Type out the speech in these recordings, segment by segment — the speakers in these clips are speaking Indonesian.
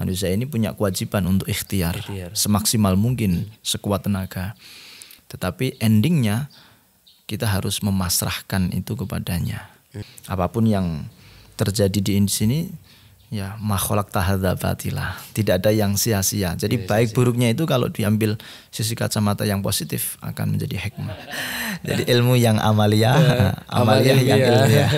Manusia ini punya kewajiban untuk ikhtiar semaksimal mungkin, sekuat tenaga. Tetapi endingnya kita harus memasrahkan itu kepadanya. Apapun yang terjadi di sini, ya ma khalaqta hadza batila. Tidak ada yang sia-sia. Jadi baik buruknya itu kalau diambil sisi kacamata yang positif akan menjadi hikmah. Jadi ilmu yang amaliyah, amaliyah yang ilmiah.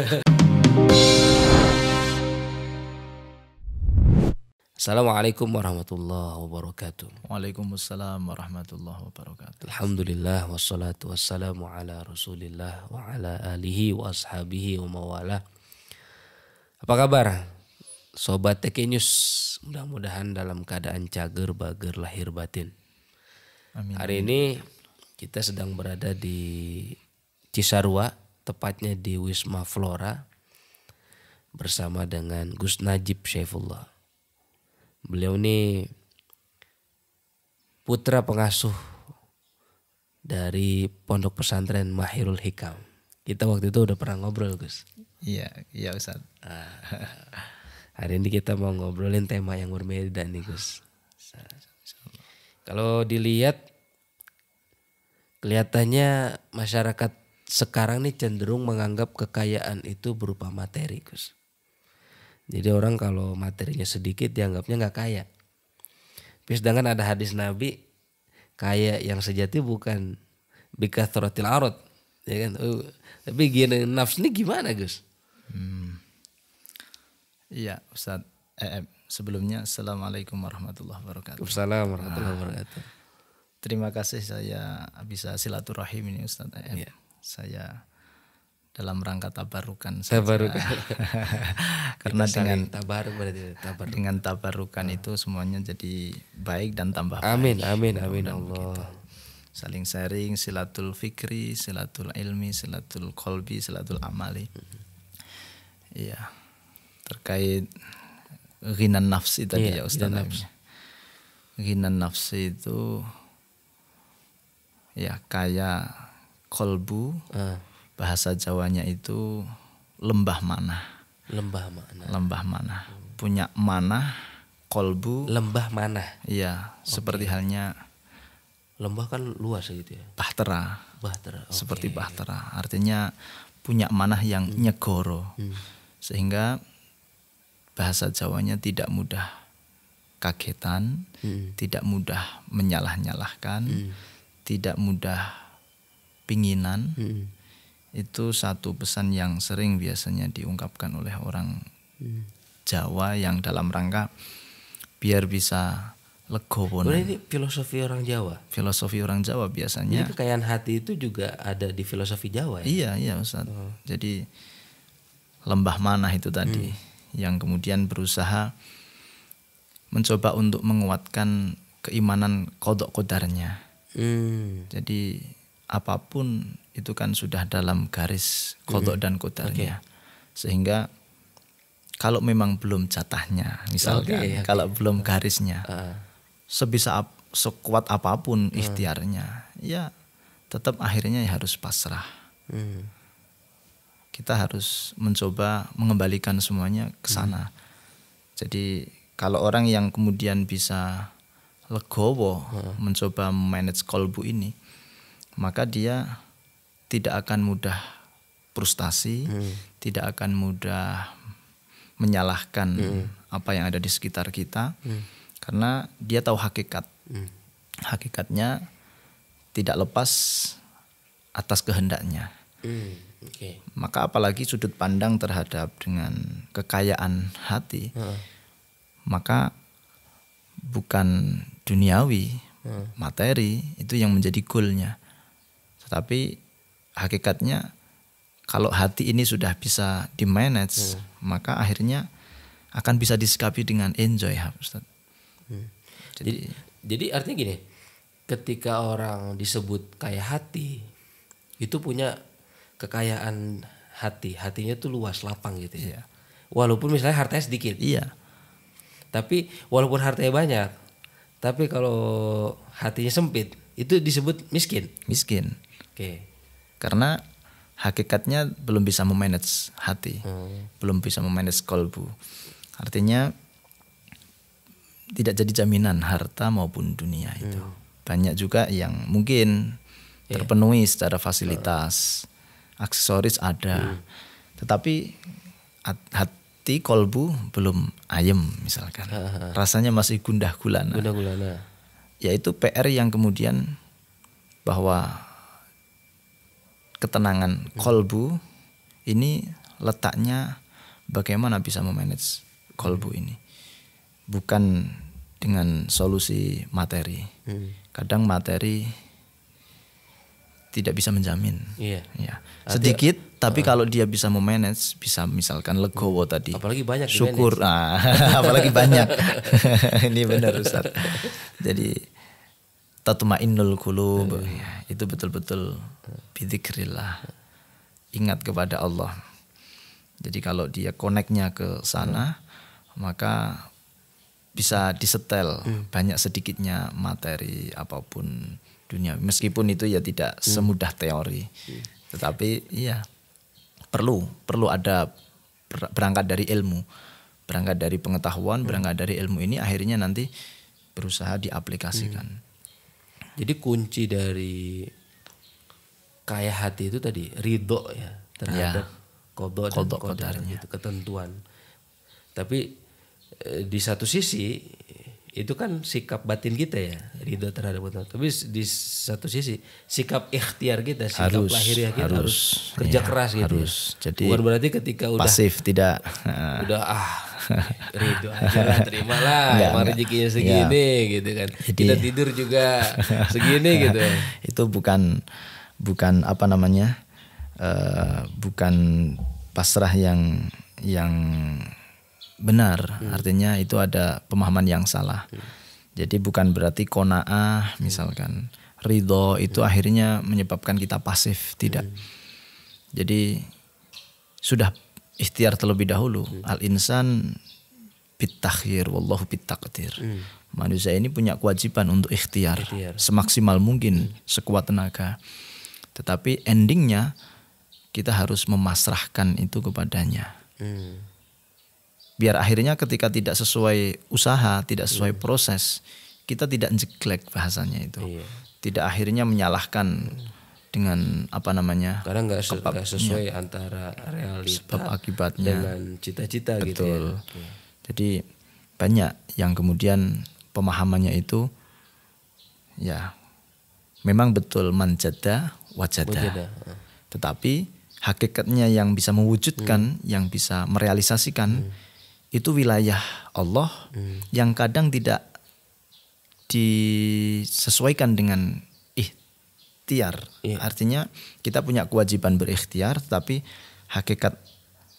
Assalamualaikum warahmatullahi wabarakatuh. Waalaikumsalam warahmatullahi wabarakatuh. Alhamdulillah wassalatu wassalamu ala Rasulillah wa ala alihi wa ashabihi wa mawalah. Apa kabar Sobat TK News? Mudah-mudahan dalam keadaan cager bager lahir batin. Amin. Hari ini kita sedang berada di Cisarua, tepatnya di Wisma Flora, bersama dengan Gus Najib Syaifullah. Beliau ini putra pengasuh dari Pondok Pesantren Mahirul Hikam. Kita waktu itu udah pernah ngobrol, Gus. Iya Ustaz. Hari ini kita mau ngobrolin tema yang berbeda nih, Gus. Kalau dilihat, kelihatannya masyarakat sekarang nih cenderung menganggap kekayaan itu berupa materi, Gus. Jadi orang kalau materinya sedikit dianggapnya nggak kaya. Tapi sedangkan ada hadis Nabi, kaya yang sejati bukan bikathratil arad, ya kan? Tapi gini, nafs ini gimana, Gus? Iya Ustaz. Sebelumnya assalamualaikum warahmatullahi wabarakatuh. Waalaikumsalam warahmatullahi wabarakatuh. Terima kasih saya bisa silaturahim ini Ustaz. Saya dalam rangka tabarukan saja. Karena dengan tabarukan itu semuanya jadi baik dan tambah amin, baik. Amin Allah. Saling sharing, silatul fikri, silatul ilmi, silatul qalbi, silatul amali. Iya. Terkait ghinan nafsi tadi ya Ustaz. Ghinan nafsi itu ya kaya kolbu. Bahasa Jawanya itu lembah manah. Lembah manah. Punya manah, kolbu. Lembah manah. Iya, seperti halnya lembah kan luas gitu ya. Bahtera. Okay. Seperti bahtera. Artinya punya manah yang nyegoro. Sehingga bahasa Jawanya tidak mudah kagetan, tidak mudah menyalah-nyalahkan, tidak mudah pinginan. Itu satu pesan yang sering biasanya diungkapkan oleh orang Jawa yang dalam rangka biar bisa legowo. Ini filosofi orang Jawa. Filosofi orang Jawa biasanya. Jadi kekayaan hati itu juga ada di filosofi Jawa ya? Iya Ustaz. Jadi lembah manah itu tadi yang kemudian berusaha mencoba untuk menguatkan keimanan qadha qadarnya. Jadi apapun itu kan sudah dalam garis qadha dan qadarnya. Sehingga kalau memang belum jatahnya misalkan, kalau belum garisnya, sebisa sekuat apapun ikhtiarnya, ya tetap akhirnya ya harus pasrah. Kita harus mencoba mengembalikan semuanya ke sana. Jadi kalau orang yang kemudian bisa legowo mencoba manage kolbu ini, maka dia tidak akan mudah frustasi, tidak akan mudah menyalahkan apa yang ada di sekitar kita, karena dia tahu hakikat. Hakikatnya tidak lepas atas kehendaknya. Maka apalagi sudut pandang terhadap dengan kekayaan hati, maka bukan duniawi, materi itu yang menjadi goalnya. Tetapi hakikatnya kalau hati ini sudah bisa di-manage, maka akhirnya akan bisa disikapi dengan enjoy, Ustaz. Jadi artinya gini, ketika orang disebut kaya hati, itu punya kekayaan hati, hatinya tuh luas, lapang gitu ya. Walaupun misalnya hartanya sedikit. Iya. Tapi walaupun hartanya banyak, tapi kalau hatinya sempit, itu disebut miskin. Miskin. Oke. Karena hakikatnya belum bisa memanage hati, belum bisa memanage kolbu. Artinya tidak jadi jaminan harta maupun dunia itu. Banyak juga yang mungkin terpenuhi secara fasilitas, aksesoris ada, tetapi hati kolbu belum ayem misalkan, rasanya masih gundah gulana. Yaitu PR yang kemudian bahwa ketenangan kolbu ini letaknya bagaimana bisa memanage kolbu ini, bukan dengan solusi materi. Kadang materi tidak bisa menjamin. Ya. Sedikit, tapi kalau dia bisa memanage, bisa misalkan legowo tadi. Apalagi banyak. Syukur, apalagi banyak. Ini benar Ustaz. Jadi tatma'innul qulub, itu betul-betul bidzikrillah. Ingat kepada Allah. Jadi kalau dia connect-nya ke sana, maka bisa disetel banyak sedikitnya materi apapun dunia. Meskipun itu ya tidak semudah teori. Tetapi iya perlu ada berangkat dari ilmu. Berangkat dari pengetahuan, berangkat dari ilmu ini akhirnya nanti berusaha diaplikasikan. Jadi kunci dari kaya hati itu tadi ridho ya terhadap qada dan qadar gitu, ketentuan. Tapi di satu sisi itu kan sikap batin kita ya, ridho terhadap ketentuan. Tapi di satu sisi sikap ikhtiar kita, sikap lahiriah kita harus kerja keras gitu. Jadi bukan berarti ketika udah pasif, tidak. Udah ridho aja lah, terimalah emang rezekinya segini gitu kan. Jadi, kita tidur juga segini gitu. Itu bukan apa namanya, bukan pasrah yang benar. Artinya itu ada pemahaman yang salah. Jadi bukan berarti qanaah misalkan ridho itu akhirnya menyebabkan kita pasif, tidak. Jadi sudah ikhtiar terlebih dahulu. Al-insan bitakhir wallahu bitaqdir. Manusia ini punya kewajiban untuk ikhtiar semaksimal mungkin, sekuat tenaga. Tetapi endingnya kita harus memasrahkan itu kepadanya. Biar akhirnya ketika tidak sesuai usaha, tidak sesuai proses, kita tidak jeglek bahasanya itu. Tidak akhirnya menyalahkan dengan apa namanya, karena nggak sesuai antara realita sebab akibatnya dengan cita-cita. Betul. Gitu ya. Jadi banyak yang kemudian pemahamannya itu ya memang betul manjada wajada. Tetapi hakikatnya yang bisa mewujudkan, yang bisa merealisasikan itu wilayah Allah yang kadang tidak disesuaikan dengan ikhtiar. Artinya kita punya kewajiban berikhtiar, tapi hakikat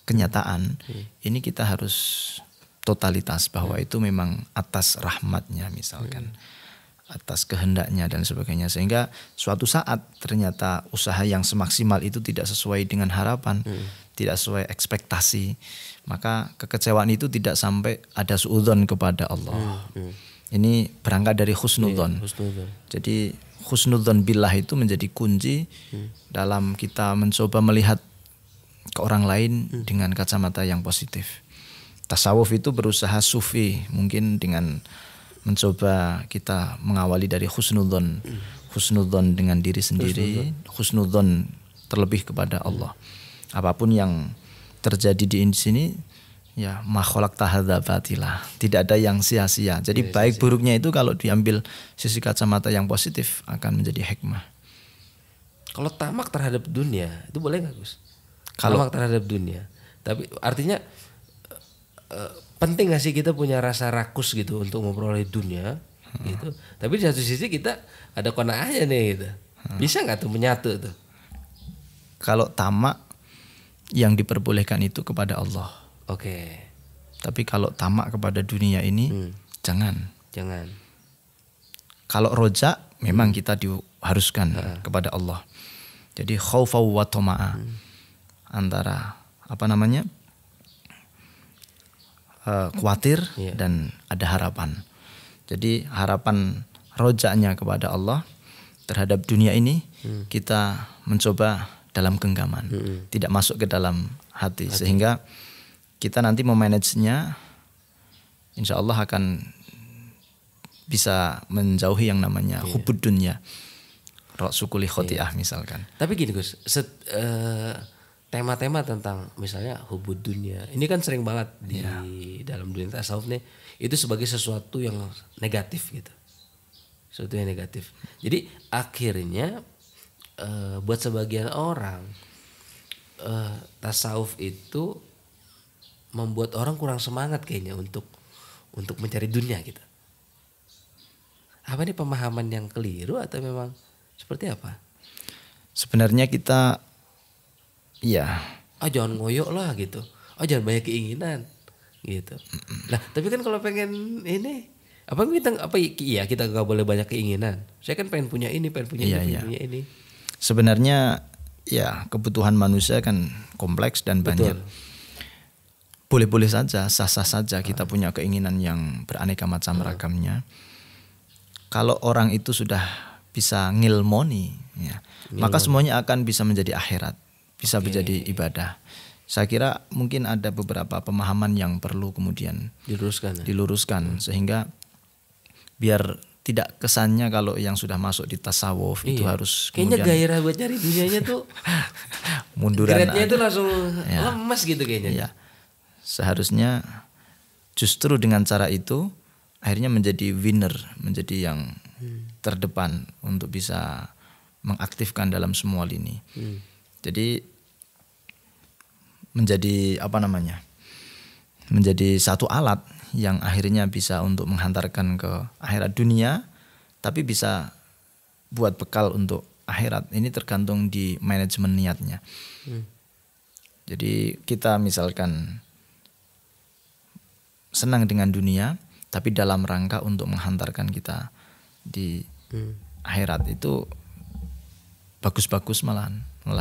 kenyataan ini kita harus totalitas bahwa itu memang atas rahmatnya misalkan, atas kehendaknya dan sebagainya. Sehingga suatu saat ternyata usaha yang semaksimal itu tidak sesuai dengan harapan, tidak sesuai ekspektasi, maka kekecewaan itu tidak sampai ada suudzon kepada Allah. Ini berangkat dari husnudzon. Jadi husnudzon billah itu menjadi kunci dalam kita mencoba melihat ke orang lain dengan kacamata yang positif. Tasawuf itu berusaha sufi, mungkin dengan mencoba kita mengawali dari husnudzon. Husnudzon dengan diri sendiri, husnudzon terlebih kepada Allah. Apapun yang terjadi di sini, ya makhluk tahadza batila, tidak ada yang sia-sia. Jadi baik buruknya itu kalau diambil sisi kacamata yang positif akan menjadi hikmah. Kalau tamak terhadap dunia itu boleh nggak Gus? Kalau tamak terhadap dunia, tapi artinya penting nggak sih kita punya rasa rakus gitu untuk memperoleh dunia gitu. Tapi di satu sisi kita ada qanaahnya nih gitu. Bisa nggak tuh menyatu tuh? Kalau tamak yang diperbolehkan itu kepada Allah. Oke. Tapi kalau tamak kepada dunia ini jangan. Kalau roja memang kita diharuskan kepada Allah. Jadi khaufa wa tama'a, antara apa namanya, khawatir dan ada harapan. Jadi harapan rojanya kepada Allah terhadap dunia ini kita mencoba dalam genggaman, tidak masuk ke dalam hati. Sehingga kita nanti memanagenya insya Allah akan bisa menjauhi yang namanya hubud dunya, sukuli khotiah misalkan. Tapi gini Gus, tema-tema tentang misalnya hubud dunia ini kan sering banget di dalam dunia tasawuf nih, itu sebagai sesuatu yang negatif gitu, sesuatu yang negatif. Jadi akhirnya buat sebagian orang tasawuf itu membuat orang kurang semangat kayaknya untuk mencari dunia gitu. Apa ini pemahaman yang keliru atau memang seperti apa? Sebenarnya kita jangan ngoyok lah gitu. Jangan banyak keinginan gitu. Lah, tapi kan kalau pengen ini kita nggak boleh banyak keinginan. Saya kan pengen punya ini, pengen punya ini. Sebenarnya kebutuhan manusia kan kompleks dan banyak. Boleh-boleh saja, sah-sah saja kita punya keinginan yang beraneka macam ragamnya. Kalau orang itu sudah bisa ngilmoni, maka semuanya akan bisa menjadi akhirat, bisa menjadi ibadah. Saya kira mungkin ada beberapa pemahaman yang perlu kemudian diluruskan sehingga biar tidak kesannya kalau yang sudah masuk di tasawuf itu harus kayaknya gairah buat cari dunianya tuh munduran. Grade-nya itu langsung lemas gitu kayaknya. Seharusnya justru dengan cara itu akhirnya menjadi winner, menjadi yang terdepan untuk bisa mengaktifkan dalam semua lini. Jadi menjadi menjadi satu alat yang akhirnya bisa untuk menghantarkan ke akhirat dunia, tapi bisa buat bekal untuk akhirat. Ini tergantung di manajemen niatnya. Jadi kita misalkan senang dengan dunia, tapi dalam rangka untuk menghantarkan kita di akhirat, itu bagus-bagus malah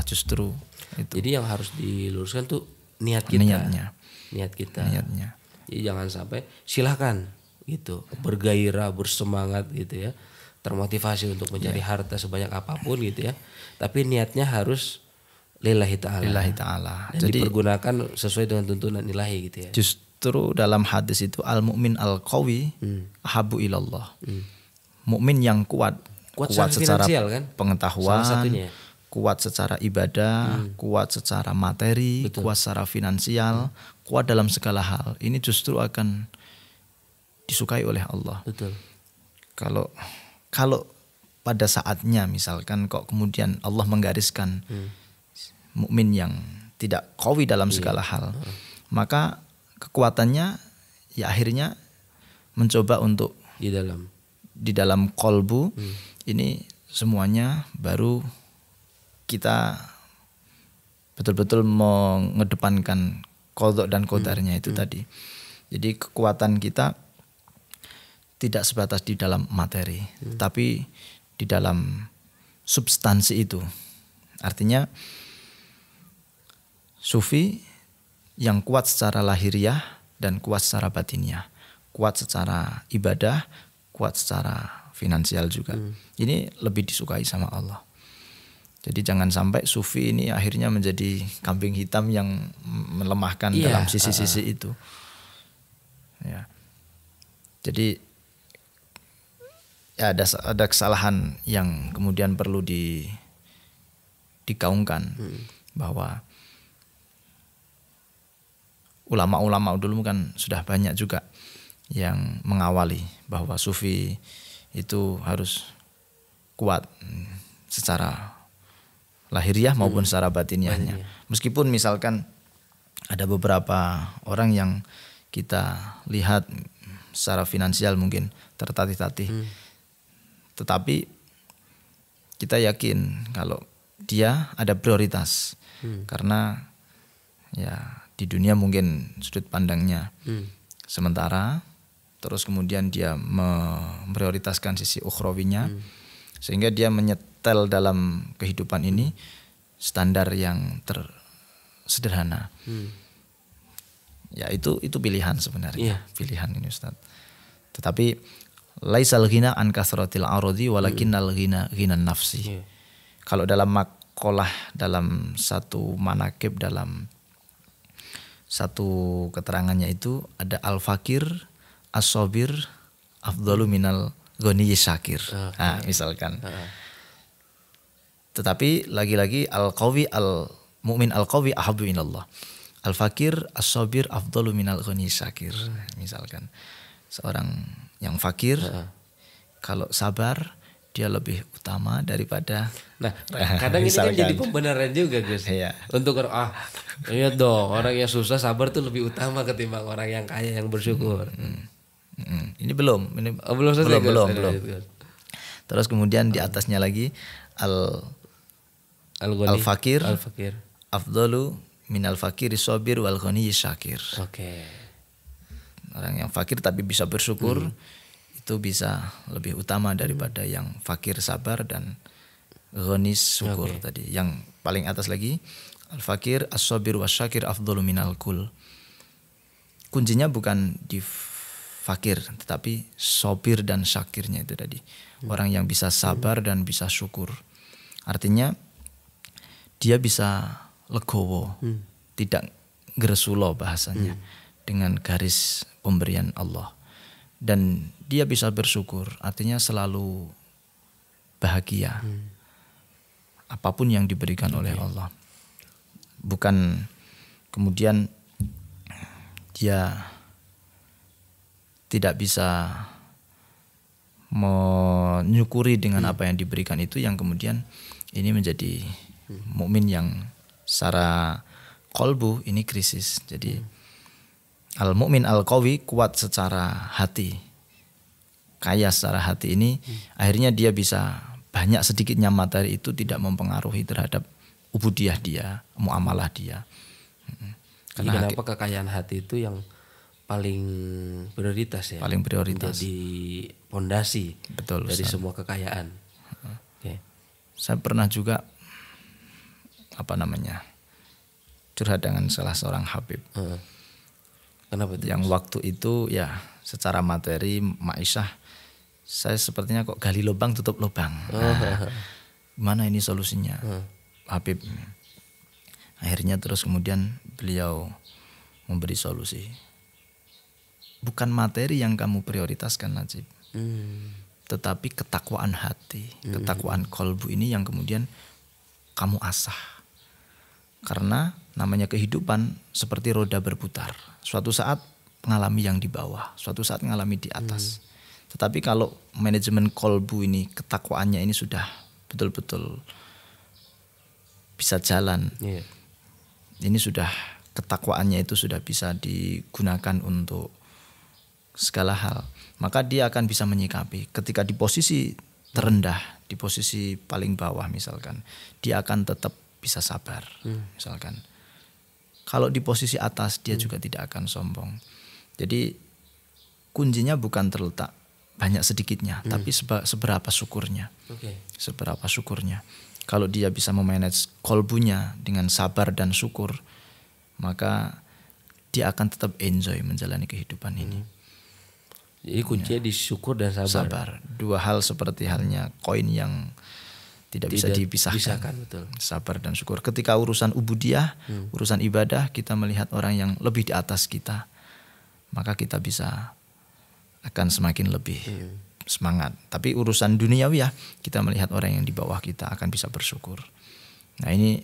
justru itu. Jadi yang harus diluruskan tuh niat kita. Niat kita. Jadi jangan sampai silahkan gitu bergairah, bersemangat gitu ya, termotivasi untuk mencari harta sebanyak apapun gitu ya. Tapi niatnya harus lillahi ta'ala. Dan jadi dipergunakan sesuai dengan tuntunan ilahi gitu ya. Justru dalam hadis itu al-mu'min al-qawi ahabu ilallah. Mukmin yang kuat secara kan? Pengetahuan, kuat secara ibadah, kuat secara materi, kuat secara finansial, kuat dalam segala hal. Ini justru akan disukai oleh Allah. Betul. Kalau pada saatnya misalkan kok kemudian Allah menggariskan mukmin yang tidak qawi dalam segala hal, maka kekuatannya ya akhirnya mencoba untuk di dalam kolbu ini semuanya baru kita betul-betul mengedepankan qadha dan qadarnya itu tadi. Jadi kekuatan kita tidak sebatas di dalam materi, tapi di dalam substansi itu. Artinya sufi yang kuat secara lahiriah dan kuat secara batiniah, kuat secara ibadah, kuat secara finansial juga. Ini lebih disukai sama Allah. Jadi jangan sampai sufi ini akhirnya menjadi kambing hitam yang melemahkan dalam sisi-sisi itu. Ya. Jadi ya ada kesalahan yang kemudian perlu digaungkan bahwa ulama-ulama dulu kan sudah banyak juga yang mengawali bahwa sufi itu harus kuat secara lahiriah maupun secara batiniahnya. Meskipun misalkan ada beberapa orang yang kita lihat secara finansial mungkin tertatih-tatih, tetapi kita yakin kalau dia ada prioritas karena ya di dunia mungkin sudut pandangnya sementara, terus kemudian dia memprioritaskan sisi ukhrawinya sehingga dia menyetel dalam kehidupan ini standar yang sederhana. Ya itu pilihan sebenarnya, pilihan ini Ustaz. Tetapi laisal ghina an kasratil aradi walakinnal ghina ghinan nafsi. Kalau dalam makalah dalam satu manakib dalam satu keterangannya itu ada al-fakir, as-sabir, afdalu minal ghaniyyi syakir. Nah, misalkan. Tetapi lagi-lagi al-qawi al-mu'min al-qawi ahabbu ilallah. Al-fakir as-sabir afdalu minal ghaniyyi syakir. Misalkan seorang yang fakir kalau sabar dia lebih utama daripada. Nah, kadang ini kan jadi pembenaran juga, Gus. Iya. Untuk iya dong, orang yang susah sabar tuh lebih utama ketimbang orang yang kaya yang bersyukur. Ini belum, ini belum selesai, belum. Gus. Terus kemudian di atasnya lagi al-fakir afdalu minal fakiri sabir wal ghaniyyi syakir. Oke. Orang yang fakir tapi bisa bersyukur itu bisa lebih utama daripada yang fakir sabar dan ghani syukur tadi. Yang paling atas lagi al-fakir as-sabir wasyakir afdalu minal kul. Kuncinya bukan di fakir tetapi sabir dan syakirnya itu tadi. Orang yang bisa sabar dan bisa syukur. Artinya dia bisa legowo, tidak gresulo bahasanya dengan garis pemberian Allah. Dan dia bisa bersyukur, artinya selalu bahagia apapun yang diberikan oleh Allah. Bukan kemudian dia tidak bisa menyukuri dengan apa yang diberikan itu, yang kemudian ini menjadi mukmin yang secara kolbu ini krisis. Jadi al-mu'min al-qawi kuat secara hati, kaya secara hati ini akhirnya dia bisa banyak sedikitnya materi itu tidak mempengaruhi terhadap ubudiyah dia, muamalah dia. Karena kenapa kekayaan hati itu yang paling prioritas ya? Paling prioritas. Menjadi pondasi dari semua kekayaan. Okay. Saya pernah juga curhat dengan salah seorang habib. Kenapa itu? Yang waktu itu ya secara materi ma'isyah saya sepertinya kok gali lubang tutup lubang. Gimana ini solusinya? Habib. Akhirnya terus kemudian beliau memberi solusi. Bukan materi yang kamu prioritaskan, Najib. Tetapi ketakwaan hati, ketakwaan kolbu ini yang kemudian kamu asah. Karena namanya kehidupan seperti roda berputar. Suatu saat mengalami yang di bawah, suatu saat mengalami di atas. Tetapi kalau manajemen kolbu ini, ketakwaannya ini sudah betul-betul bisa jalan. Ini sudah ketakwaannya itu sudah bisa digunakan untuk segala hal. Maka dia akan bisa menyikapi ketika di posisi terendah, di posisi paling bawah misalkan, dia akan tetap bisa sabar misalkan. Kalau di posisi atas dia juga tidak akan sombong. Jadi kuncinya bukan terletak banyak sedikitnya, tapi seberapa syukurnya. Seberapa syukurnya. Kalau dia bisa memanage kolbunya dengan sabar dan syukur, maka dia akan tetap enjoy menjalani kehidupan ini. Jadi kuncinya di syukur dan sabar. Dua hal seperti halnya koin yang tidak bisa dipisahkan. Betul. Sabar dan syukur. Ketika urusan ubudiyah, urusan ibadah, kita melihat orang yang lebih di atas kita, maka kita bisa akan semakin lebih semangat. Tapi urusan duniawi ya, kita melihat orang yang di bawah kita akan bisa bersyukur. Nah ini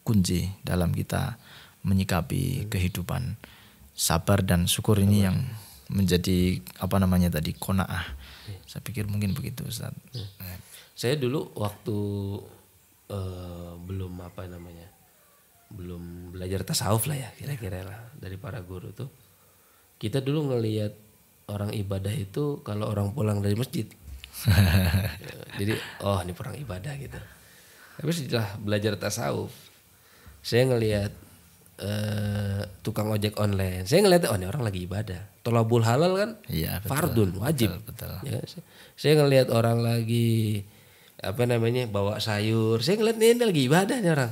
kunci dalam kita menyikapi kehidupan. Sabar dan syukur ini yang menjadi qanaah. Saya pikir mungkin begitu, Ustaz. Saya dulu waktu belum belajar tasawuf lah ya, kira-kira lah dari para guru tuh. Kita dulu ngelihat orang ibadah itu kalau orang pulang dari masjid. Jadi ini orang ibadah gitu. Tapi setelah belajar tasawuf, saya ngelihat tukang ojek online. Saya ngelihat ini orang lagi ibadah. Tolabul halal kan fardun, wajib. Betul. Ya, saya ngelihat orang lagi bawa sayur. Saya ngelihat ini lagi ibadah nih orang.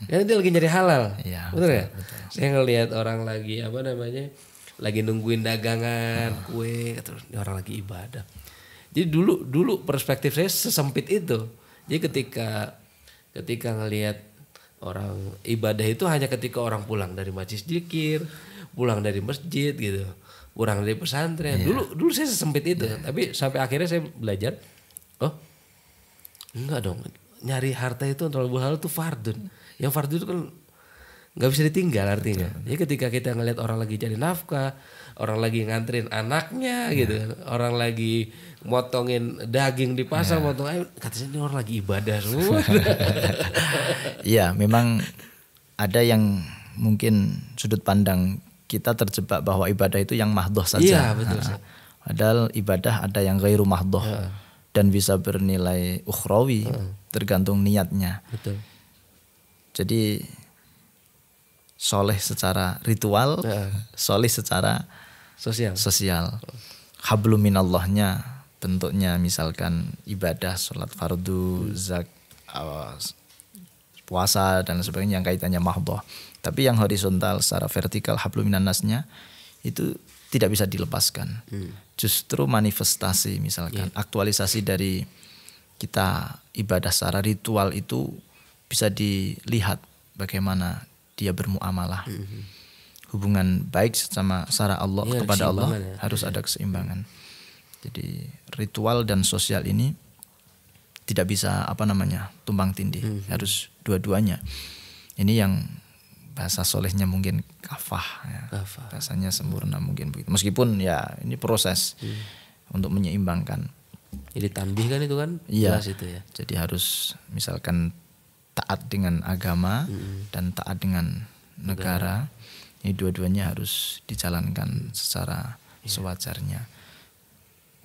Karena dia lagi nyari halal. Ya, betul ya? Saya ngelihat orang lagi lagi nungguin dagangan, kue, terus ini orang lagi ibadah. Jadi dulu perspektif saya sesempit itu. Jadi ketika ngelihat orang ibadah itu hanya ketika orang pulang dari majlis zikir, pulang dari masjid gitu. kurang dari pesantren. Dulu saya sesempit itu, tapi sampai akhirnya saya belajar, oh enggak dong, nyari harta itu untuk halal itu fardun. Yang fardun itu kan nggak bisa ditinggal artinya. Jadi ketika kita ngelihat orang lagi cari nafkah, orang lagi nganterin anaknya gitu kan, orang lagi motongin daging di pasar, motong ayam, katanya ini orang lagi ibadah semua. Iya, memang ada yang mungkin sudut pandang kita terjebak bahwa ibadah itu yang mahdoh saja. Iya, betul. Padahal ibadah ada yang ghairu mahdoh dan bisa bernilai ukhrawi tergantung niatnya. Betul. Jadi soleh secara ritual, soleh secara sosial. Hablum minallahnya bentuknya misalkan ibadah, sholat fardu, puasa dan sebagainya yang kaitannya mahdoh. Tapi yang horizontal secara vertikal hablum minannasnya itu tidak bisa dilepaskan. Justru manifestasi misalkan aktualisasi dari kita ibadah secara ritual itu bisa dilihat bagaimana dia bermuamalah. Hubungan baik secara Allah kepada Allah harus ada keseimbangan. Jadi ritual dan sosial ini tidak bisa tumbang tindih, harus dua-duanya. Ini yang bahasa solehnya mungkin kafah, ya. Bahasanya sempurna mungkin begitu. Meskipun ya ini proses untuk menyeimbangkan. Jadi tanbih kan itu kan jelas itu ya. Jadi harus misalkan taat dengan agama dan taat dengan negara. Ini dua-duanya harus dijalankan secara sewajarnya.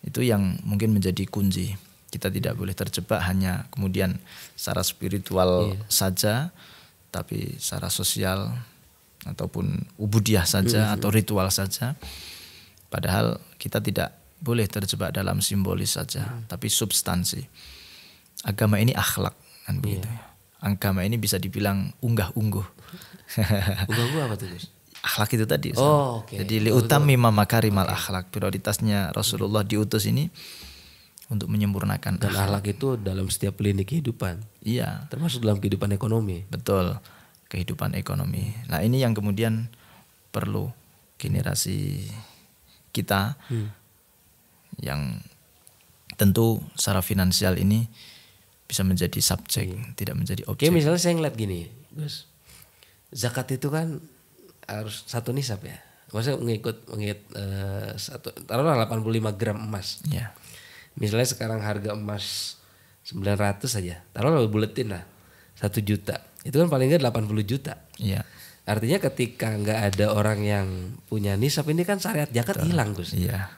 Itu yang mungkin menjadi kunci. Kita tidak boleh terjebak hanya kemudian secara spiritual saja, tapi secara sosial ataupun ubudiyah saja atau ritual saja. Padahal kita tidak boleh terjebak dalam simbolis saja, tapi substansi. Agama ini akhlak kan begitu. Agama ini bisa dibilang unggah-ungguh. Unggah-ungguh apa tuh, Gus? Akhlak itu tadi. Okay. Jadi liutamima makarimal akhlak. Prioritasnya Rasulullah diutus ini untuk menyempurnakan dan akhlak itu dalam setiap lini kehidupan. Iya. Termasuk dalam kehidupan ekonomi. Betul, kehidupan ekonomi. Nah ini yang kemudian perlu generasi kita yang tentu secara finansial ini bisa menjadi subjek, tidak menjadi objek. Oke, misalnya saya ngeliat gini, Gus, zakat itu kan harus satu nisab ya. Maksudnya mengikut taruhlah 85 gram emas. Ya. Misalnya sekarang harga emas 900 saja. Taruhlah buletin lah 1 juta. Itu kan paling nggak 80 juta. Iya. Artinya ketika nggak ada orang yang punya nisab ini kan syariat zakat hilang, Gus. Iya.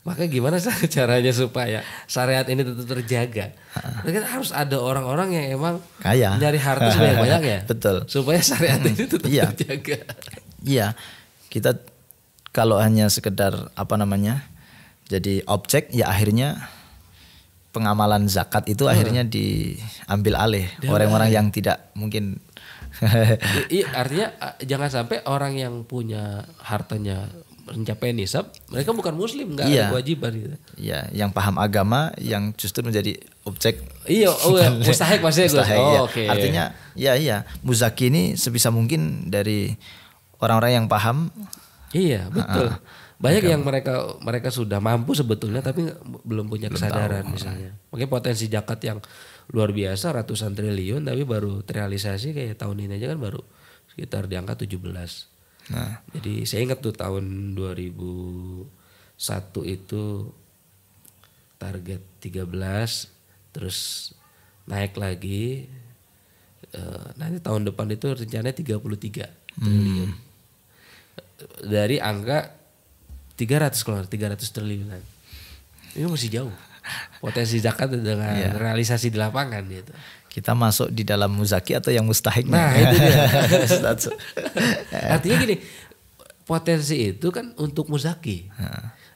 Maka gimana caranya supaya syariat ini tetap terjaga? Kan harus ada orang-orang yang emang kaya, nyari harta sebanyak-banyaknya. Betul. Supaya syariat ini tetap terjaga. Iya. Kita kalau hanya sekedar jadi objek, ya akhirnya pengamalan zakat itu akhirnya diambil alih orang-orang yang tidak mungkin. Iya, artinya jangan sampai orang yang punya hartanya mencapai nisab, mereka bukan muslim, nggak ada kewajiban gitu. Iya, yang paham agama yang justru menjadi objek. Iya, mustahik maksudnya Gus. Okay. Artinya iya, muzaki ini sebisa mungkin dari orang-orang yang paham. Iya, betul. Banyak yang mereka sudah mampu sebetulnya tapi belum punya kesadaran misalnya. Makanya potensi zakat yang luar biasa ratusan triliun tapi baru terrealisasi kayak tahun ini aja kan baru sekitar di angka 17. Nah, jadi saya ingat tuh tahun 2001 itu target 13 terus naik lagi. Nanti tahun depan itu rencananya 33 triliun. Dari angka 300 triliunan. Ini masih jauh. Potensi zakat dengan realisasi di lapangan gitu. Kita masuk di dalam muzaki atau yang mustahik. Nah itu dia. Artinya gini, potensi itu kan untuk muzaki.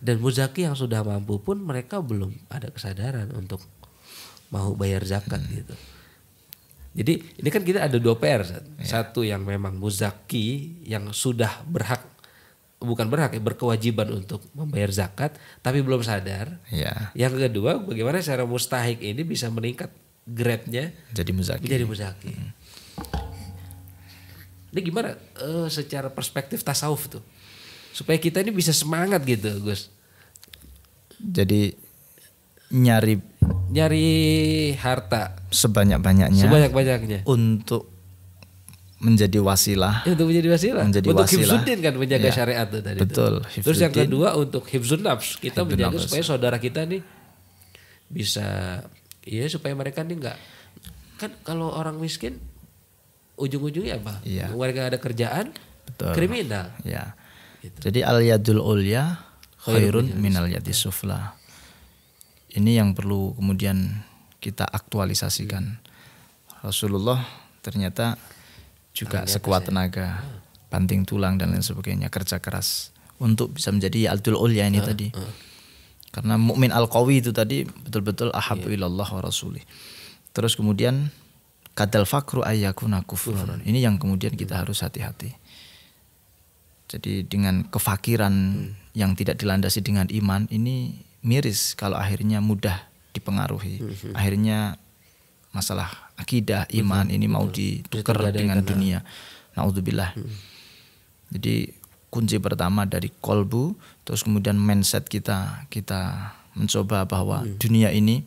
Dan muzaki yang sudah mampu pun mereka belum ada kesadaran untuk mau bayar zakat gitu. Jadi ini kan kita ada 2 PR. Satu yang memang muzaki yang sudah berkewajiban untuk membayar zakat tapi belum sadar. Yang kedua, bagaimana secara mustahik ini bisa meningkat grade-nya menjadi muzaki. Ini gimana secara perspektif tasawuf tuh? supaya kita ini bisa semangat gitu, Gus. Jadi nyari harta sebanyak-banyaknya untuk menjadi wasilah. Untuk menjadi wasilah. Untuk hifzuddin kan menjaga syariat itu tadi. Betul. Terus yang kedua untuk hifzun nafs, kita menjaga supaya saudara kita nih bisa, ya supaya mereka nih enggak, kan kalau orang miskin ujung-ujungnya apa? Iya. Mereka ada kerjaan, kriminal. Ya. Gitu. Jadi al yadul ulya khairun minal yadis sufla. Ini yang perlu kemudian kita aktualisasikan. Rasulullah ternyata juga sekuat tenaga, banting tulang dan lain sebagainya, kerja keras untuk bisa menjadi yadul ulya ini tadi. Karena mukmin al-qawi itu tadi betul-betul ahabbu ilallah wa rasulih. Terus kemudian kadal fakru ayyakuna kufrun. Ini yang kemudian kita harus hati-hati. Jadi dengan kefakiran yang tidak dilandasi dengan iman ini miris kalau akhirnya mudah dipengaruhi. Akhirnya masalah akidah, iman ini mau ditukar dengan dunia. Naudzubillah. Jadi kunci pertama dari kolbu, terus kemudian mindset kita mencoba bahwa dunia ini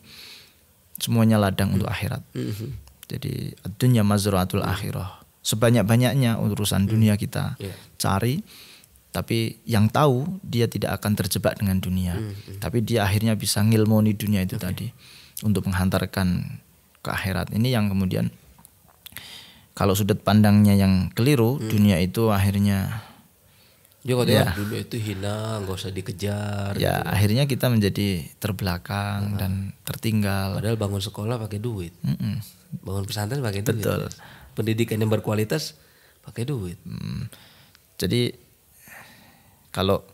semuanya ladang untuk akhirat. Jadi dunia mazra'atul akhirah. Sebanyak-banyaknya urusan dunia kita cari, tapi yang tahu dia tidak akan terjebak dengan dunia. Tapi dia akhirnya bisa ngilmoni dunia itu tadi untuk menghantarkan ke akhirat. Ini yang kemudian kalau sudut pandangnya yang keliru, dunia itu akhirnya dunia itu hina, nggak usah dikejar. Ya gitu. Akhirnya kita menjadi terbelakang dan tertinggal. Padahal bangun sekolah pakai duit, bangun pesantren pakai duit. Betul. Pendidikan yang berkualitas pakai duit. Jadi kalau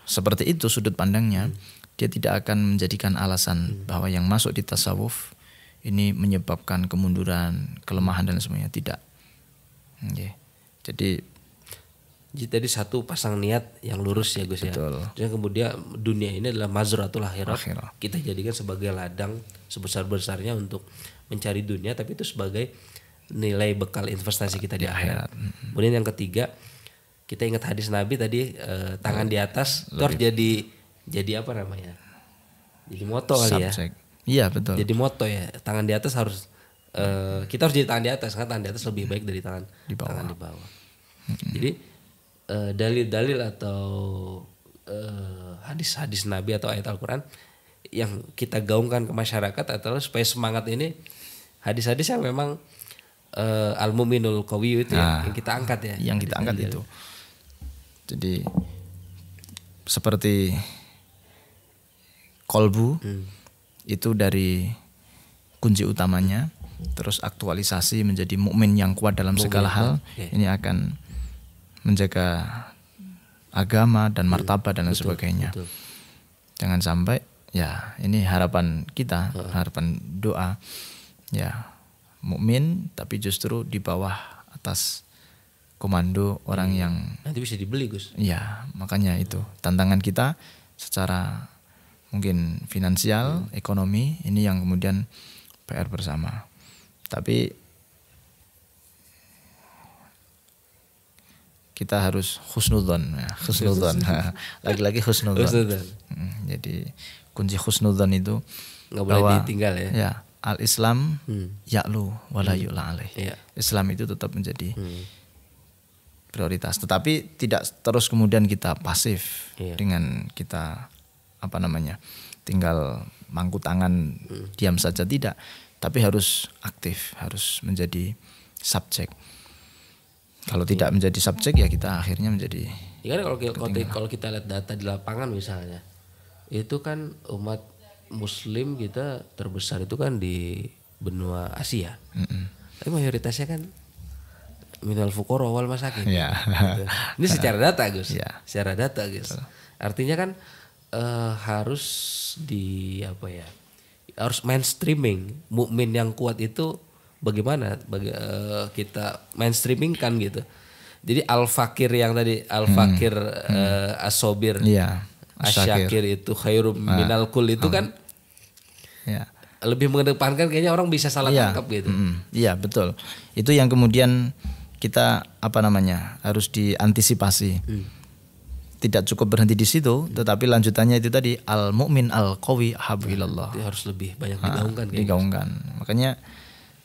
seperti itu sudut pandangnya, dia tidak akan menjadikan alasan bahwa yang masuk di tasawuf ini menyebabkan kemunduran, kelemahan dan sebagainya. Tidak. Jadi satu pasang niat yang lurus ya Gus. Betul. Dan kemudian dunia ini adalah mazratul akhirah. Kita jadikan sebagai ladang sebesar-besarnya untuk mencari dunia, tapi itu sebagai nilai bekal investasi kita di akhirat. Kemudian yang ketiga, kita ingat hadis Nabi tadi, tangan di atas itu harus jadi apa namanya? Jadi moto kali ya. Iya betul. Jadi moto ya, tangan di atas harus kita harus jadi tangan di atas, karena tangan di atas lebih baik dari tangan di bawah. Jadi dalil-dalil atau hadis-hadis Nabi atau ayat Al-Quran yang kita gaungkan ke masyarakat adalah supaya semangat ini hadis-hadis yang memang al-mu'minul qawi itu yang kita angkat ya. Yang kita angkat itu. Jadi seperti kolbu itu dari kunci utamanya, terus aktualisasi menjadi mukmin yang kuat dalam segala hal. Ini akan menjaga agama dan martabat dan lain sebagainya. Jangan sampai ya, ini harapan kita, harapan doa ya, mukmin tapi justru di bawah atas komando orang yang nanti bisa dibeli Gus. Ya, makanya itu tantangan kita secara mungkin finansial, ekonomi, ini yang kemudian PR bersama. Tapi kita harus husnudzon, lagi-lagi husnudzon. Jadi kunci husnudzon itu nggak boleh ditinggal ya. Ya, al-Islam ya'lu wala yu'la alaih. Islam itu tetap menjadi prioritas, tetapi tidak terus kemudian kita pasif dengan kita tinggal mangku tangan diam saja, tidak, tapi harus aktif, harus menjadi subjek. Kalau tidak menjadi subjek ya kita akhirnya menjadi. Ya kan kalau kita lihat data di lapangan misalnya, itu kan umat Muslim kita terbesar itu kan di benua Asia. Tapi mayoritasnya kan minal fuqara wal masakin. Ya. Gitu. Ini secara data Gus. Ya. Secara data Gus. Artinya kan harus harus mainstreaming. Mukmin yang kuat itu bagaimana kita mainstreaming kan gitu. Jadi al-fakir yang tadi al-fakir as-sobir, asyakir itu khairum minal kul itu kan lebih mengedepankan, kayaknya orang bisa salah tangkap gitu. Iya betul. Itu yang kemudian kita harus diantisipasi. tidak cukup berhenti di situ, tetapi lanjutannya itu tadi al mukmin al qawi ahabbu ilallah. Itu harus lebih banyak digaungkan. Digaungkan. Makanya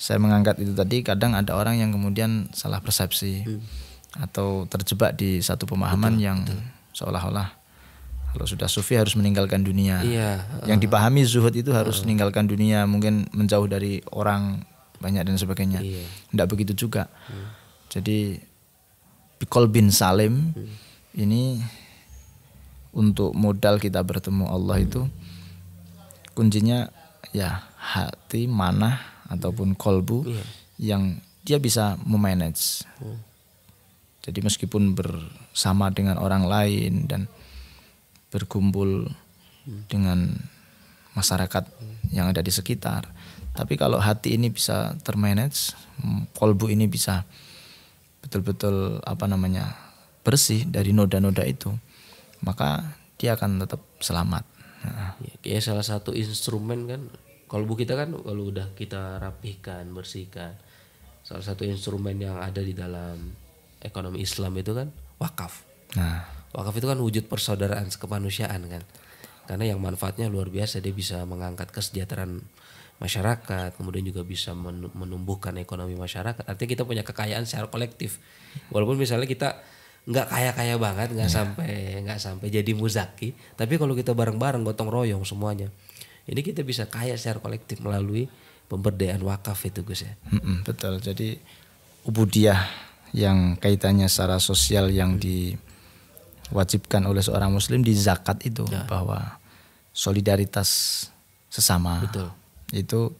saya mengangkat itu tadi, kadang ada orang yang kemudian salah persepsi atau terjebak di satu pemahaman yang seolah-olah kalau sudah sufi harus meninggalkan dunia. Yang dipahami zuhud itu harus meninggalkan dunia, mungkin menjauh dari orang banyak dan sebagainya. Tidak begitu juga. Jadi biqalbin salim ini untuk modal kita bertemu Allah itu kuncinya ya hati, manah ataupun kolbu yang dia bisa memanage. Jadi meskipun bersama dengan orang lain dan berkumpul dengan masyarakat yang ada di sekitar, tapi kalau hati ini bisa termanage, kolbu ini bisa betul-betul bersih dari noda-noda itu, maka dia akan tetap selamat. Kayak salah satu instrumen kan, kolbu kita kan kalau udah kita rapihkan, bersihkan, salah satu instrumen yang ada di dalam ekonomi Islam itu kan wakaf. Nah, wakaf itu kan wujud persaudaraan kemanusiaan kan, karena yang manfaatnya luar biasa, dia bisa mengangkat kesejahteraan masyarakat, kemudian juga bisa menumbuhkan ekonomi masyarakat. Artinya kita punya kekayaan secara kolektif, walaupun misalnya kita nggak kaya banget, nggak sampai jadi muzaki, tapi kalau kita bareng-bareng gotong royong semuanya, ini kita bisa kaya secara kolektif melalui pemberdayaan wakaf itu Gus ya. Betul. Jadi ubudiyah yang kaitannya secara sosial yang diwajibkan oleh seorang muslim di zakat itu, bahwa solidaritas sesama itu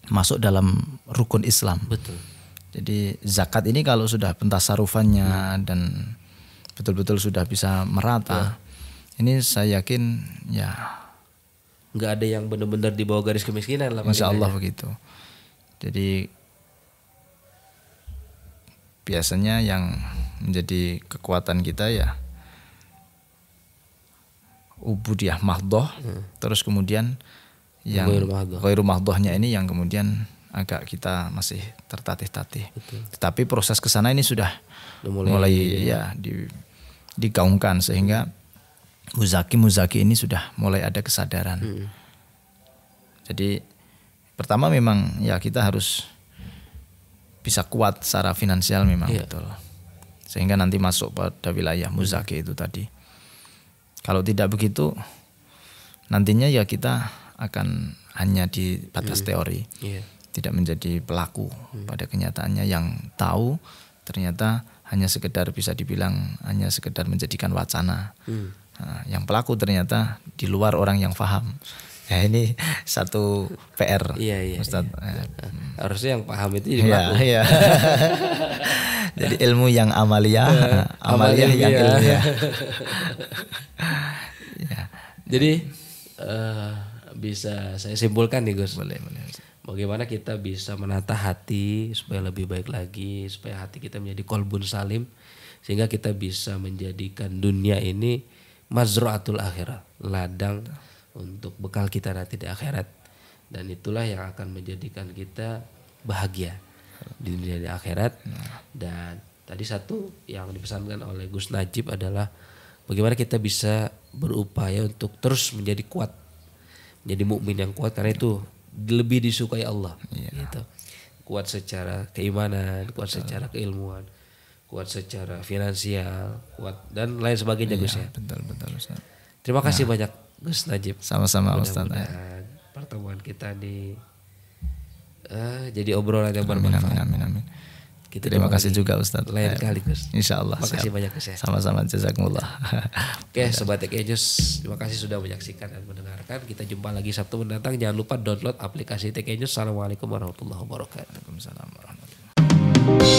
masuk dalam rukun Islam. Betul. Jadi zakat ini kalau sudah pentasarufannya dan betul-betul sudah bisa merata, ini saya yakin ya nggak ada yang benar-benar di bawah garis kemiskinan lah. Insya Allah begitu. Jadi biasanya yang menjadi kekuatan kita ya ubudiyah mahdoh, terus kemudian yang ghairu mahdohnya ini yang kemudian agak kita masih tertatih-tatih. Tetapi proses ke sana ini sudah mulai ya digaungkan, sehingga muzaki ini sudah mulai ada kesadaran. Jadi pertama memang ya kita harus bisa kuat secara finansial memang betul. Sehingga nanti masuk pada wilayah muzaki itu tadi. Kalau tidak begitu nantinya ya kita akan hanya di batas teori. Tidak menjadi pelaku pada kenyataannya, yang tahu ternyata hanya sekedar bisa dibilang hanya sekedar menjadikan wacana. Nah, yang pelaku ternyata di luar orang yang paham. Ya ini satu PR. Ustadz. Harusnya yang paham itu jadi pelaku. Jadi ilmu yang amaliyah, amaliyah yang ilmiah. Jadi bisa saya simpulkan nih Gus. Boleh. Bagaimana kita bisa menata hati supaya lebih baik lagi, supaya hati kita menjadi qalbun salim, sehingga kita bisa menjadikan dunia ini mazra'atul akhirat, ladang untuk bekal kita nanti di akhirat. Dan itulah yang akan menjadikan kita bahagia di dunia di akhirat. Dan tadi satu yang dipesankan oleh Gus Najib adalah bagaimana kita bisa berupaya untuk terus menjadi kuat, menjadi mukmin yang kuat, karena itu lebih disukai Allah. Gitu. Kuat secara keimanan, kuat secara keilmuan, kuat secara finansial, kuat dan lain sebagainya Gus ya. Betul Ustaz. Terima kasih banyak Gus Najib. Sama-sama Ustaz. Pertemuan kita jadi obrolan yang bermanfaat. Amin. Terima kasih juga Ustaz. Lain kali Gus. Insyaallah. Makasih banyak Gus ya. Sama-sama, jazakumullah. Oke, Sobat TK News, terima kasih sudah menyaksikan dan mendengarkan. Kita jumpa lagi Sabtu mendatang. Jangan lupa download aplikasi TK News. Assalamualaikum warahmatullahi wabarakatuh. Waalaikumsalam warahmatullahi wabarakatuh.